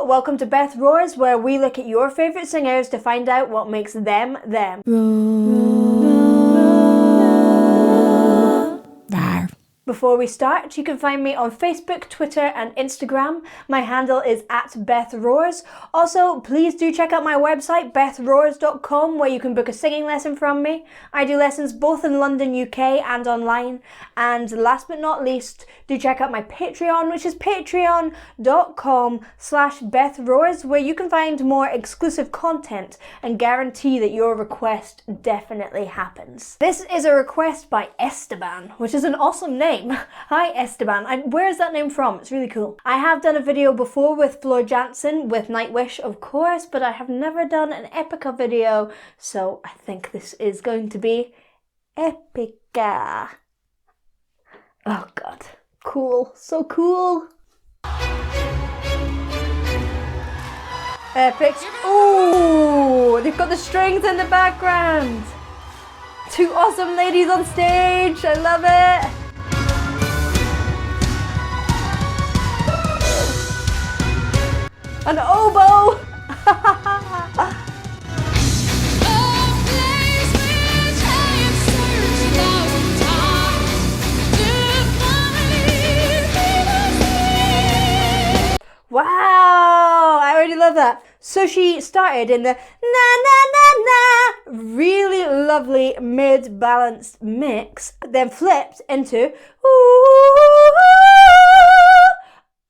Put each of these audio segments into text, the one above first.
welcome to Beth Roars, where we look at your favourite singers to find out what makes them, them. Before we start, you can find me on Facebook, Twitter and Instagram. My handle is @BethRoars. Also, please do check out my website, bethroars.com, where you can book a singing lesson from me. I do lessons both in London, UK and online. And last but not least, do check out my Patreon, which is patreon.com/BethRoars, where you can find more exclusive content and guarantee that your request definitely happens. This is a request by Esteban, which is an awesome name. Hi Esteban, where is that name from? It's really cool. I have done a video before with Floor Jansen, with Nightwish of course, but I have never done an Epica video, so I think this is going to be Epica. Oh god, cool, so cool. Epic. Ooh, they've got the strings in the background. Two awesome ladies on stage, I love it. An oboe! Wow! I already love that. So she started in the na-na-na-na, really lovely mid-balanced mix, then flipped into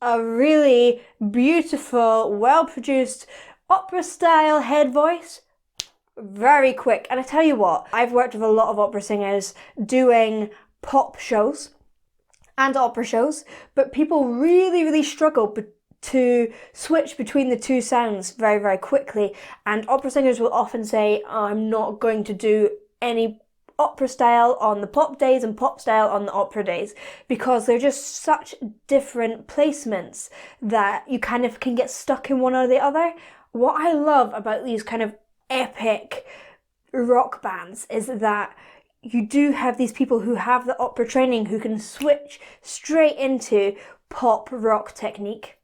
a really beautiful, well-produced opera-style head voice. Very quick. And I tell you what, I've worked with a lot of opera singers doing pop shows and opera shows, but people really struggle to switch between the two sounds very, very quickly. And opera singers will often say, oh, I'm not going to do any opera style on the pop days and pop style on the opera days, because they're just such different placements that you kind of can get stuck in one or the other. What I love about these kind of epic rock bands is that you do have these people who have the opera training who can switch straight into pop rock technique.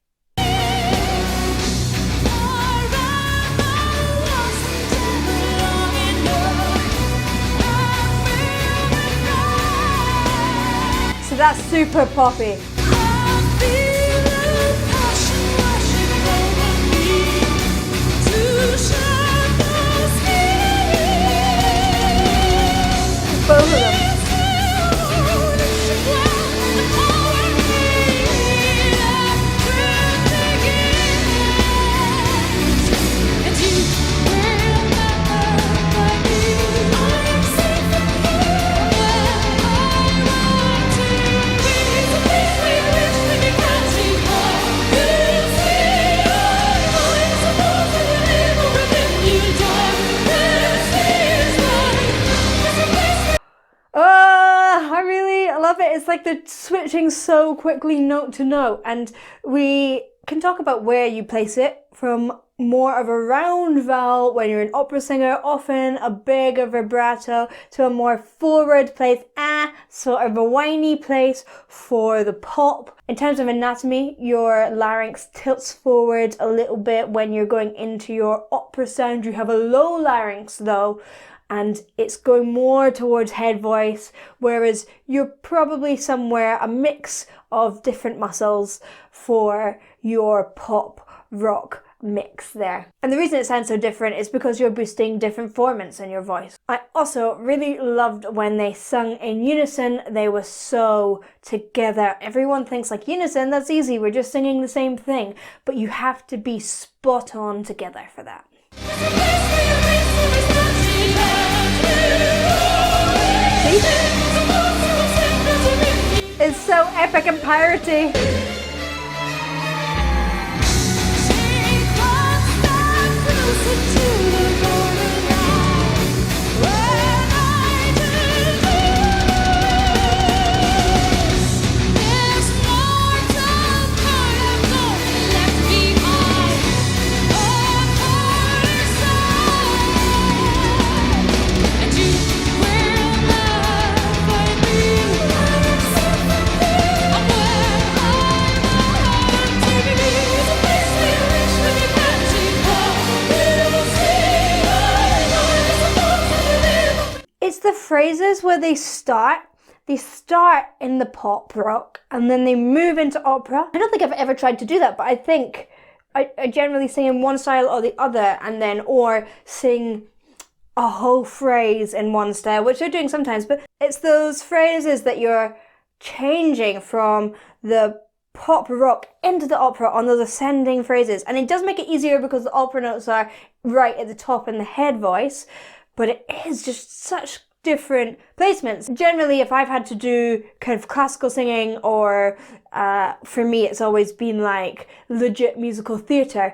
So that's super poppy. Both of them. It's like they're switching so quickly note to note, and we can talk about where you place it, from more of a round vowel when you're an opera singer, often a bigger vibrato, to a more forward place, sort of a whiny place for the pop. In terms of anatomy, your larynx tilts forward a little bit when you're going into your opera sound. You have a low larynx though, and it's going more towards head voice, whereas you're probably somewhere a mix of different muscles for your pop rock mix there. And the reason it sounds so different is because you're boosting different formants in your voice. I also really loved when they sung in unison. They were so together. Everyone thinks like unison, that's easy, we're just singing the same thing, but you have to be spot on together for that. It's so epic and piratey. phrases where they start in the pop rock and then they move into opera. I don't think I've ever tried to do that, but I think I generally sing in one style or the other, and then or sing a whole phrase in one style, which I'm doing sometimes, but it's those phrases that you're changing from the pop rock into the opera on those ascending phrases. And it does make it easier because the opera notes are right at the top in the head voice, but it is just such different placements. Generally, if I've had to do kind of classical singing, or for me it's always been like legit musical theatre,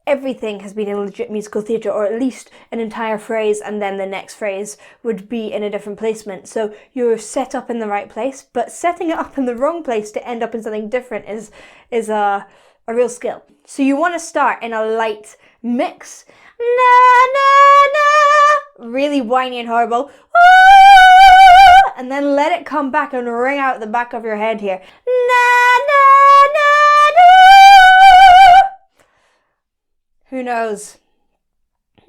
everything has been in legit musical theatre, or at least an entire phrase and then the next phrase would be in a different placement. So you're set up in the right place, but setting it up in the wrong place to end up in something different is a real skill. So you want to start in a light mix, na na na, really whiny and horrible, and then let it come back and ring out the back of your head here, na na na na. Who knows?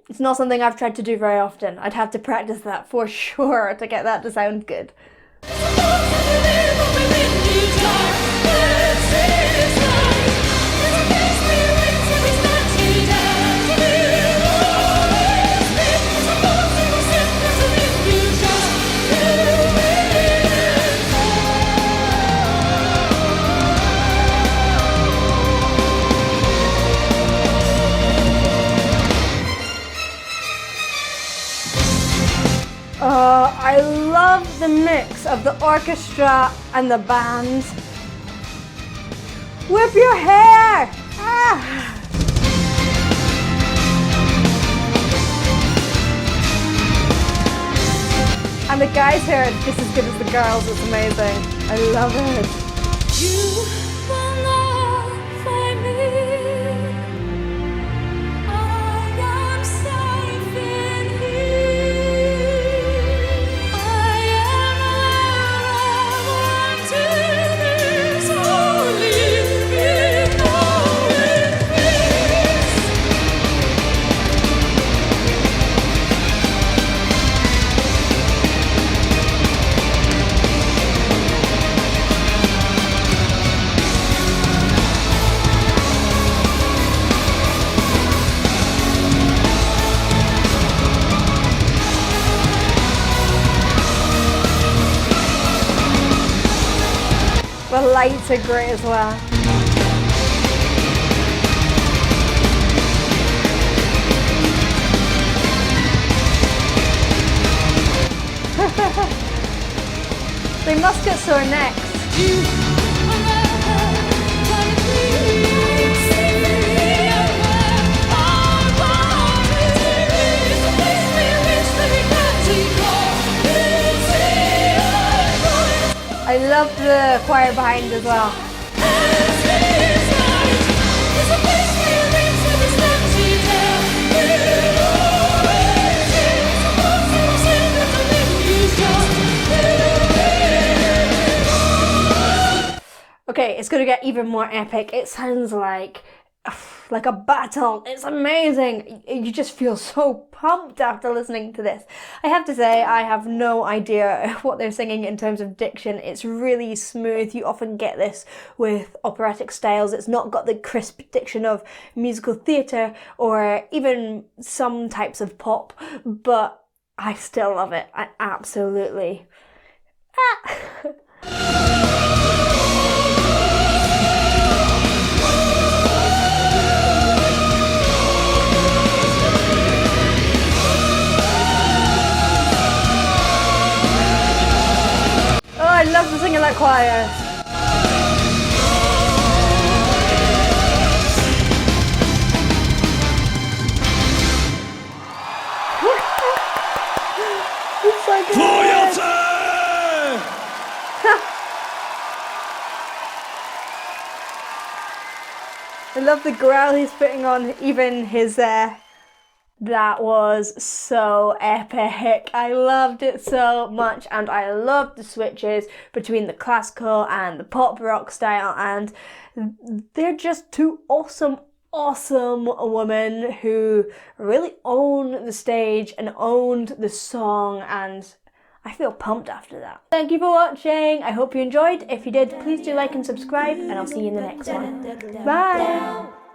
It's not something I've tried to do very often. I'd have to practice that for sure to get that to sound good. I love the mix of the orchestra and the band. Whip your hair! Ah. And the guys here are just as good as the girls. It's amazing. I love it. You will not find me. The lights are great as well. They must get sore necks. I love the choir behind as well. Okay, it's going to get even more epic. It sounds like a battle. It's amazing. You just feel so pumped after listening to this. I have to say, I have no idea what they're singing in terms of diction. It's really smooth. You often get this with operatic styles. It's not got the crisp diction of musical theatre or even some types of pop, but I still love it. I absolutely. I love the singing that choir. It's so good. Floor Jansen! I love the growl he's putting on even his That was so epic. I loved it so much, and I loved the switches between the classical and the pop rock style, and they're just two awesome women who really own the stage and owned the song, and I feel pumped after that. Thank you for watching. I hope you enjoyed. If you did, please do like and subscribe, and I'll see you in the next one. Bye!